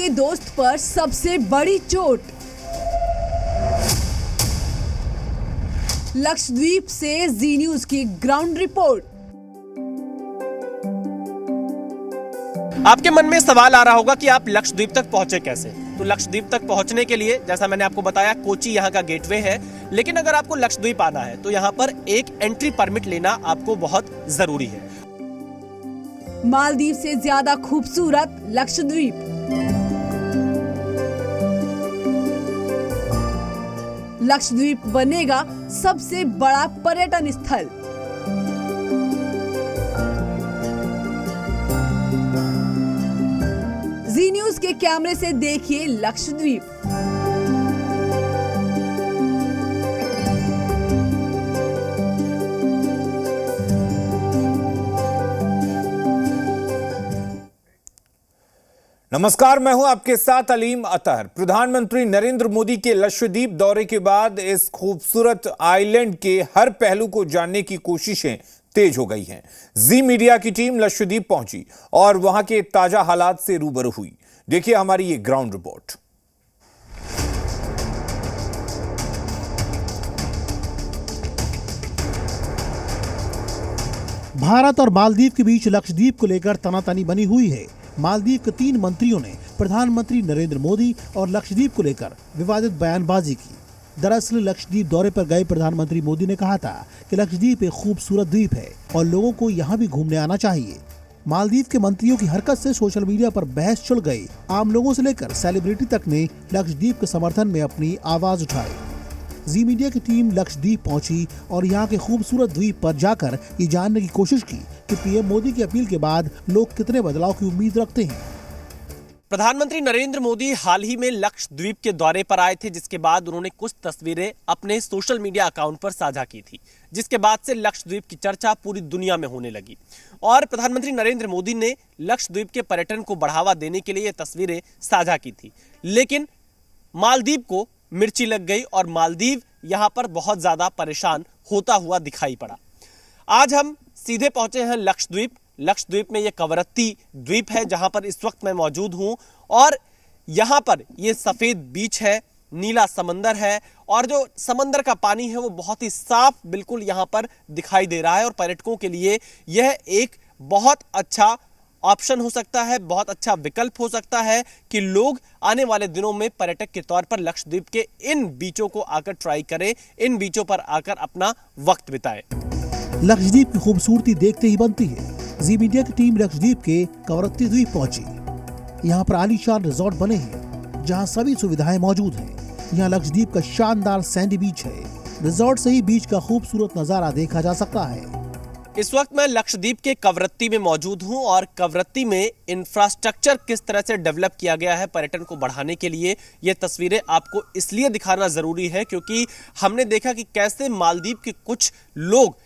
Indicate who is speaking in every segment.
Speaker 1: के दोस्त पर सबसे बड़ी चोट। लक्षद्वीप से जी न्यूज की ग्राउंड रिपोर्ट।
Speaker 2: आपके मन में सवाल आ रहा होगा कि आप लक्षद्वीप तक पहुंचे कैसे। तो लक्षद्वीप तक पहुंचने के लिए जैसा मैंने आपको बताया, कोची यहां का गेटवे है। लेकिन अगर आपको लक्षद्वीप आना है तो यहां पर एक एंट्री परमिट लेना आपको बहुत जरूरी है।
Speaker 1: मालदीव से ज्यादा खूबसूरत लक्षद्वीप। लक्षद्वीप बनेगा सबसे बड़ा पर्यटन स्थल। जी न्यूज के कैमरे से देखिए लक्षद्वीप।
Speaker 3: नमस्कार, मैं हूं आपके साथ अलीम अतहर। प्रधानमंत्री नरेंद्र मोदी के लक्षद्वीप दौरे के बाद इस खूबसूरत आइलैंड के हर पहलू को जानने की कोशिशें तेज हो गई हैं। जी मीडिया की टीम लक्षद्वीप पहुंची और वहां के ताजा हालात से रूबरू हुई। देखिए हमारी ये ग्राउंड रिपोर्ट।
Speaker 4: भारत और मालदीव के बीच लक्षद्वीप को लेकर तनातनी बनी हुई है। मालदीव के 3 मंत्रियों ने प्रधानमंत्री नरेंद्र मोदी और लक्षद्वीप को लेकर विवादित बयानबाजी की। दरअसल लक्षद्वीप दौरे पर गए प्रधानमंत्री मोदी ने कहा था कि लक्षद्वीप एक खूबसूरत द्वीप है और लोगों को यहाँ भी घूमने आना चाहिए। मालदीव के मंत्रियों की हरकत से सोशल मीडिया पर बहस छिड़ गई। आम लोगों से लेकर सेलिब्रिटी तक ने लक्षद्वीप के समर्थन में अपनी आवाज उठाई। जी मीडिया की टीम लक्षद्वीप पहुंची और यहाँ के खूबसूरत द्वीप पर जाकर ये जानने की कोशिश की कि पीएम मोदी की अपील के बाद लोग कितने बदलाव की उम्मीद रखते हैं।
Speaker 2: प्रधानमंत्री नरेंद्र मोदी हाल ही में लक्षद्वीप के दौरे पर आए थे, जिसके बाद उन्होंने कुछ तस्वीरें अपने सोशल मीडिया अकाउंट पर साझा की थी, जिसके बाद से लक्षद्वीप की चर्चा पूरी दुनिया में होने लगी। और प्रधानमंत्री नरेंद्र मोदी ने लक्षद्वीप के पर्यटन को बढ़ावा देने के लिए ये तस्वीरें साझा की थी। लेकिन मालदीव को मिर्ची लग गई और मालदीव यहां पर बहुत ज्यादा परेशान होता हुआ दिखाई पड़ा। आज हम सीधे पहुंचे हैं लक्षद्वीप। लक्षद्वीप में ये कवरत्ती द्वीप है जहां पर इस वक्त मैं मौजूद हूं और यहां पर ये सफेद बीच है, नीला समंदर है और जो समंदर का पानी है वो बहुत ही साफ बिल्कुल यहां पर दिखाई दे रहा है। और पर्यटकों के लिए यह एक बहुत अच्छा ऑप्शन हो सकता है, बहुत अच्छा विकल्प हो सकता है कि लोग आने वाले दिनों में पर्यटक के तौर पर लक्षद्वीप के इन बीचों को आकर ट्राई करें, इन बीचों पर आकर अपना वक्त बिताएं।
Speaker 4: लक्षद्वीप की खूबसूरती देखते ही बनती है। जी मीडिया की टीम लक्षद्वीप के कवरत्ती द्वीप पहुंची। यहाँ पर आलीशान रिजॉर्ट बने हैं जहाँ सभी सुविधाएं मौजूद हैं। यहाँ लक्षद्वीप का शानदार सैंडी बीच है। रिजॉर्ट से ही बीच का खूबसूरत नजारा देखा जा सकता है।
Speaker 2: इस वक्त मैं लक्षद्वीप के कवरत्ती में मौजूद हूं और कवरत्ती में इंफ्रास्ट्रक्चर किस तरह से डेवलप किया गया है पर्यटन को बढ़ाने के लिए, ये तस्वीरें आपको इसलिए दिखाना जरूरी है क्योंकि हमने देखा कि कैसे मालदीव के कुछ लोग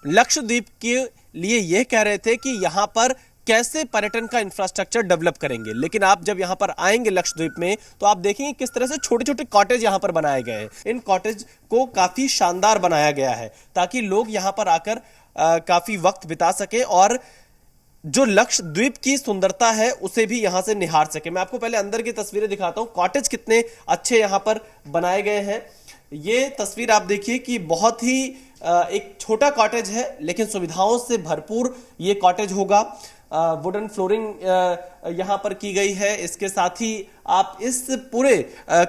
Speaker 2: लक्षद्वीप के लिए यह कह रहे थे कि यहां पर कैसे पर्यटन का इंफ्रास्ट्रक्चर डेवलप करेंगे। लेकिन आप जब यहां पर आएंगे लक्षद्वीप में तो आप देखेंगे किस तरह से छोटे छोटे कॉटेज यहां पर बनाए गए हैं। इन कॉटेज को काफी शानदार बनाया गया है ताकि लोग यहां पर आकर काफी वक्त बिता सके और जो लक्षद्वीप की सुंदरता है उसे भी यहां से निहार सके। मैं आपको पहले अंदर की तस्वीरें दिखाता हूं, कॉटेज कितने अच्छे यहां पर बनाए गए हैं। ये तस्वीर आप देखिए कि बहुत ही एक छोटा कॉटेज है लेकिन सुविधाओं से भरपूर ये कॉटेज होगा। वुडन फ्लोरिंग यहां पर की गई है। इसके साथ ही आप इस पूरे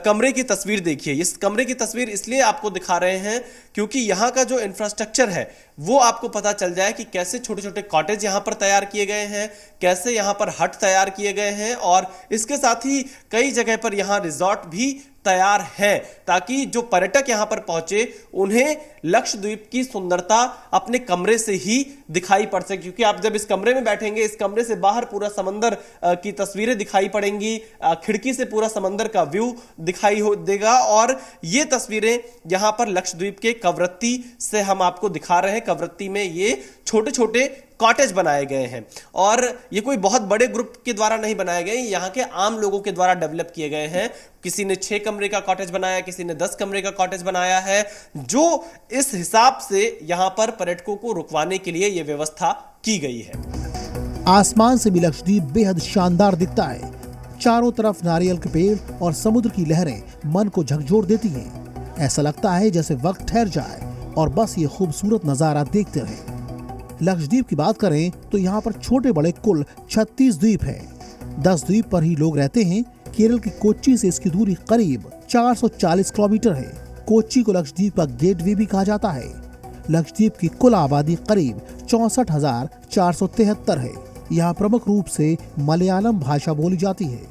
Speaker 2: कमरे की तस्वीर देखिए। इस कमरे की तस्वीर इसलिए आपको दिखा रहे हैं क्योंकि यहां का जो इंफ्रास्ट्रक्चर है वो आपको पता चल जाए कि कैसे छोटे छोटे कॉटेज यहां पर तैयार किए गए हैं, कैसे यहां पर हट तैयार किए गए हैं और इसके साथ ही कई जगह पर यहां रिजॉर्ट भी तैयार है ताकि जो पर्यटक यहां पर पहुंचे उन्हें लक्षद्वीप की सुंदरता अपने कमरे से ही दिखाई पड़ सके। क्योंकि आप जब इस कमरे में बैठेंगे, इस कमरे से बाहर पूरा समंदर की तस्वीरें दिखाई पड़ेंगी, खिड़की से पूरा समंदर का व्यू दिखाई देगा। और ये तस्वीरें यहां पर लक्षद्वीप के कवरत्ती से हम आपको दिखा रहे हैं। कवरत्ती में ये छोटे छोटे कॉटेज बनाए गए हैं और ये कोई बहुत बड़े ग्रुप के द्वारा नहीं बनाए गए, यहाँ के आम लोगों के द्वारा डेवलप किए गए हैं। किसी ने 6 कमरे का कॉटेज बनाया, किसी ने 10 कमरे का कॉटेज बनाया है, जो इस हिसाब से यहाँ पर पर्यटकों को रुकवाने के लिए यह व्यवस्था की गई है।
Speaker 4: आसमान से भी लक्षद्वीप बेहद शानदार दिखता है। चारों तरफ नारियल के पेड़ और समुद्र की लहरें मन को झकझोर देती हैं। ऐसा लगता है जैसे वक्त ठहर जाए और बस ये खूबसूरत नजारा देखते रहें। लक्षद्वीप की बात करें तो यहाँ पर छोटे बड़े कुल 36 द्वीप हैं। 10 द्वीप पर ही लोग रहते हैं। केरल की कोच्चि से इसकी दूरी करीब 440 किलोमीटर है। कोच्चि को लक्षद्वीप का गेटवे भी कहा जाता है। लक्षद्वीप की कुल आबादी करीब 64,473 है। यहाँ प्रमुख रूप से मलयालम भाषा बोली जाती है।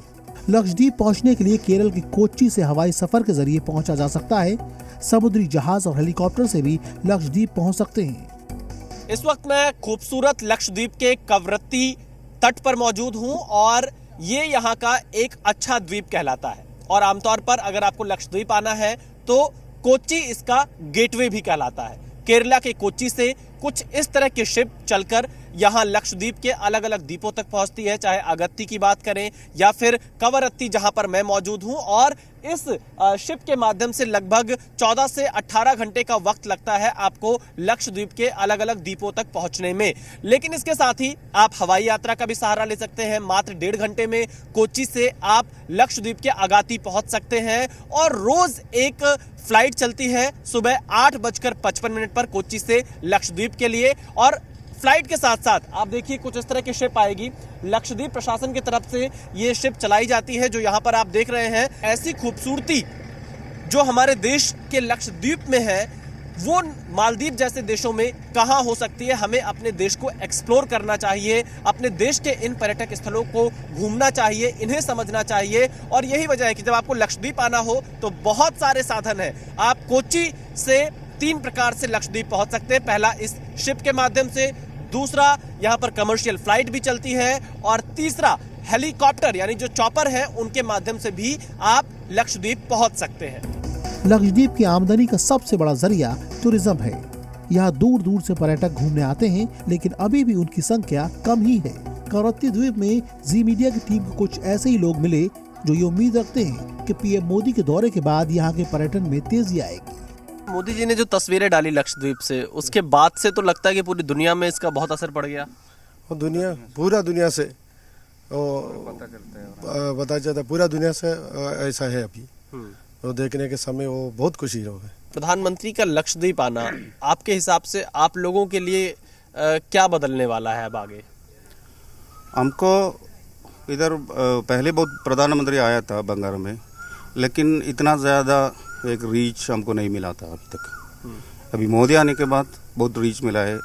Speaker 4: लक्षद्वीप पहुँचने के लिए केरल की कोच्चि से हवाई सफर के जरिए पहुँचा जा सकता है। समुद्री जहाज और हेलीकॉप्टर से भी लक्षद्वीप पहुँच सकते हैं।
Speaker 2: इस वक्त मैं खूबसूरत लक्षद्वीप के कवरत्ती तट पर मौजूद हूं और ये यहाँ का एक अच्छा द्वीप कहलाता है। और आमतौर पर अगर आपको लक्षद्वीप आना है तो कोच्चि इसका गेटवे भी कहलाता है। केरला के कोच्चि से कुछ इस तरह की शिप चलकर यहाँ लक्षद्वीप के अलग अलग द्वीपों तक पहुंचती है, चाहे अगत्ती की बात करें या फिर कवरत्ती जहां पर मैं मौजूद हूं। और इस शिप के माध्यम से लगभग 14 से 18 घंटे का वक्त लगता है आपको लक्षद्वीप के अलग अलग द्वीपों तक पहुंचने में। लेकिन इसके साथ ही आप हवाई यात्रा का भी सहारा ले सकते हैं। मात्र 1.5 घंटे में कोच्चि से आप लक्षद्वीप के अगाती पहुंच सकते हैं। और रोज एक फ्लाइट चलती है सुबह 8:55 पर कोच्चि से लक्षद्वीप के लिए। और फ्लाइट के साथ साथ आप देखिए कुछ इस तरह की शिप आएगी। लक्षद्वीप प्रशासन की तरफ से ये शिप चलाई जाती है जो यहाँ पर आप देख रहे हैं। ऐसी खूबसूरती जो हमारे देश के लक्षद्वीप में है वो मालदीव जैसे देशों में कहाँ हो सकती है। हमें अपने देश को एक्सप्लोर करना चाहिए, अपने देश के इन पर्यटक स्थलों को घूमना चाहिए, इन्हें समझना चाहिए। और यही वजह है कि जब आपको लक्षद्वीप आना हो तो बहुत सारे साधन हैं। आप कोच्चि से 3 प्रकार से लक्षद्वीप पहुंच सकते हैं। पहला इस शिप के माध्यम से, दूसरा यहाँ पर कमर्शियल फ्लाइट भी चलती है, और तीसरा हेलीकॉप्टर यानी जो चॉपर है उनके माध्यम से भी आप लक्षद्वीप पहुंच सकते हैं।
Speaker 4: लक्षद्वीप की आमदनी का सबसे बड़ा जरिया टूरिज्म है। यहाँ दूर दूर से पर्यटक घूमने आते हैं, लेकिन अभी भी उनकी संख्या कम ही है। कवरत्ती द्वीप में जी मीडिया की टीम को कुछ ऐसे ही लोग मिले जो ये उम्मीद रखते हैं कि पीएम मोदी के दौरे के बाद यहाँ के पर्यटन में तेजी आएगी।
Speaker 2: मोदी जी ने जो तस्वीरें डाली लक्षद्वीप से, उसके बाद से तो लगता है कि पूरी दुनिया में इसका बहुत असर पड़ गया।
Speaker 5: और पूरा दुनिया से पता चलता है, पूरा दुनिया से ऐसा है अभी। तो देखने के समय वो बहुत खुशी हो गए।
Speaker 2: प्रधानमंत्री का लक्षद्वीप आना आपके हिसाब से आप लोगों के लिए क्या बदलने वाला है अब आगे?
Speaker 6: हमको इधर पहले बहुत प्रधानमंत्री आया था बंगाल में, लेकिन इतना ज़्यादा एक रीच हमको नहीं मिला था अभी तक। अभी मोदी आने के बाद बहुत रीच मिला है।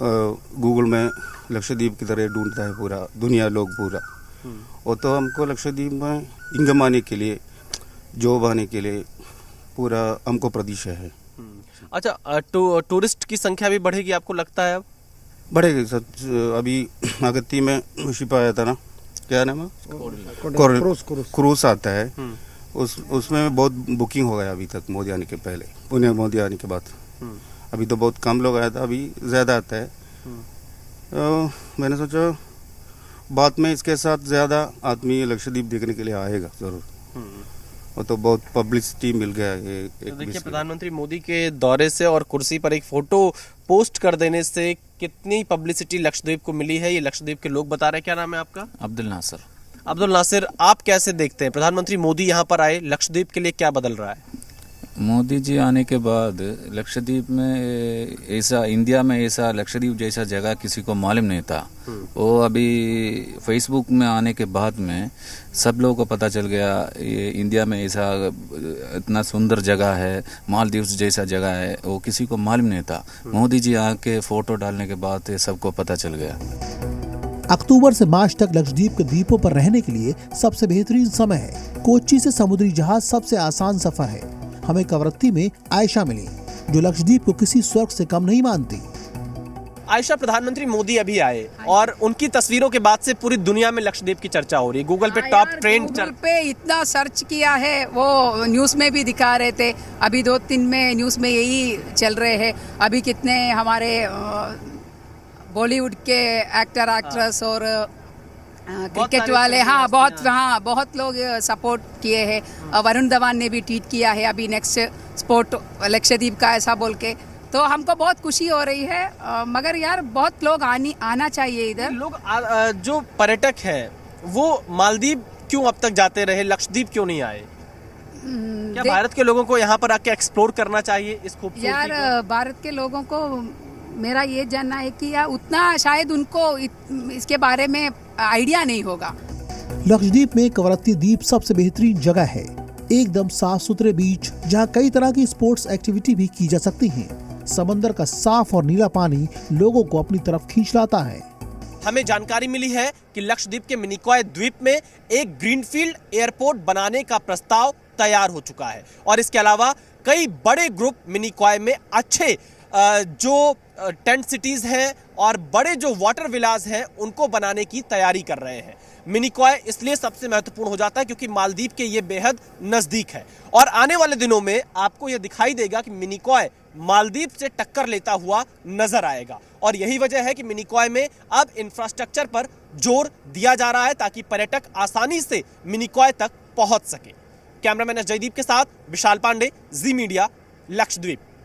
Speaker 6: गूगल में लक्षद्वीप की तरह ढूंढता है पूरा दुनिया, लोग पूरा। वो तो हमको लक्षद्वीप में इनकम आने के लिए, जॉब आने के लिए पूरा हमको प्रतीक्षा है।
Speaker 2: अच्छा, टूरिस्ट की संख्या भी बढ़ेगी आपको लगता है? अब
Speaker 6: बढ़ेगी सच। अभी अगत्ती में शिप आया था ना, क्या नाम है, क्रूज आता है। उसमें बहुत बुकिंग हो गया अभी तक, मोदी आने के पहले, पुणे मोदी आने के बाद। अभी तो बहुत कम लोग आया था, अभी ज़्यादा आता है। तो मैंने सोचा बाद में इसके साथ ज़्यादा आदमी लक्षद्वीप देखने के लिए आएगा ज़रूर। वो तो बहुत पब्लिसिटी मिल गया है।
Speaker 2: तो देखिए, प्रधानमंत्री मोदी के दौरे से और कुर्सी पर एक फोटो पोस्ट कर देने से कितनी पब्लिसिटी लक्षद्वीप को मिली है, ये लक्षद्वीप के लोग बता रहे हैं। क्या नाम है आपका?
Speaker 7: अब्दुल नासिर।
Speaker 2: अब्दुल नासिर, आप कैसे देखते हैं प्रधानमंत्री मोदी यहाँ पर आए, लक्षद्वीप के लिए क्या बदल रहा है?
Speaker 7: मोदी जी आने के बाद लक्षद्वीप में ऐसा, इंडिया में ऐसा लक्षद्वीप जैसा जगह किसी को मालूम नहीं था। वो अभी फेसबुक में आने के बाद में सब लोगों को पता चल गया ये इंडिया में ऐसा इतना सुंदर जगह है, मालदीव जैसा जगह है, वो किसी को मालूम नहीं था। मोदी जी आके फोटो डालने के बाद सबको पता चल गया।
Speaker 4: अक्टूबर से मार्च तक लक्षद्वीप के द्वीपों पर रहने के लिए सबसे बेहतरीन समय है। कोच्चि से समुद्री जहाज सबसे आसान सफर है। हमें कवरत्ती में आयशा मिली जो लक्षद्वीप को किसी स्वर्ग से कम नहीं मानती।
Speaker 2: आयशा, प्रधानमंत्री मोदी अभी आए और उनकी तस्वीरों के बाद से पूरी दुनिया में लक्षद्वीप की चर्चा हो रही है। गूगल पे टॉप ट्रेंड
Speaker 8: पे इतना सर्च किया है, वो न्यूज में भी दिखा रहे थे। अभी 2-3 में न्यूज में यही चल रहे हैं। अभी कितने हमारे बॉलीवुड के एक्टर एक्ट्रेस और क्रिकेट वाले बहुत लोग सपोर्ट किए हैं। वरुण धवन ने भी ट्वीट किया है अभी नेक्स्ट स्पोर्ट लक्षद्वीप का ऐसा बोल के। तो हमको बहुत खुशी हो रही है। मगर यार बहुत लोग आना चाहिए इधर।
Speaker 2: लोग जो पर्यटक हैं वो मालदीव क्यों अब तक जाते रहे, लक्षद्वीप क्यों नहीं आए? क्या भारत के लोगों को यहाँ पर आके एक्सप्लोर करना चाहिए इस खूबसूरती
Speaker 8: यार
Speaker 2: को?
Speaker 8: भारत के लोगों को मेरा ये जानना है कि यार उतना शायद उनको इसके बारे में आइडिया नहीं होगा।
Speaker 4: लक्षद्वीप में कवरत्ती द्वीप सबसे बेहतरीन जगह है। एकदम साफ सुथरे बीच जहां कई तरह की स्पोर्ट्स एक्टिविटी भी की जा सकती हैं। समंदर का साफ और नीला पानी लोगों को अपनी तरफ खींच लाता है।
Speaker 2: हमें जानकारी मिली है कि लक्षद्वीप के मिनिकॉय द्वीप में एक ग्रीनफील्ड एयरपोर्ट बनाने का प्रस्ताव तैयार हो चुका है और इसके अलावा कई बड़े ग्रुप मिनिकॉय में अच्छे जो टेंट सिटीज हैं और बड़े जो वाटर विलास हैं उनको बनाने की तैयारी कर रहे हैं। मिनिकॉय इसलिए सबसे महत्वपूर्ण हो जाता है क्योंकि मालदीव के ये बेहद नजदीक है और आने वाले दिनों में आपको यह दिखाई देगा कि मिनिकॉय मालदीव से टक्कर लेता हुआ नजर आएगा और यही वजह है कि मिनिकॉय में अब इंफ्रास्ट्रक्चर पर जोर दिया जा रहा है ताकि पर्यटक आसानी से मिनिकॉय तक पहुंच सके। कैमरामैन जयदीप के साथ विशाल पांडे, जी मीडिया, लक्षद्वीप।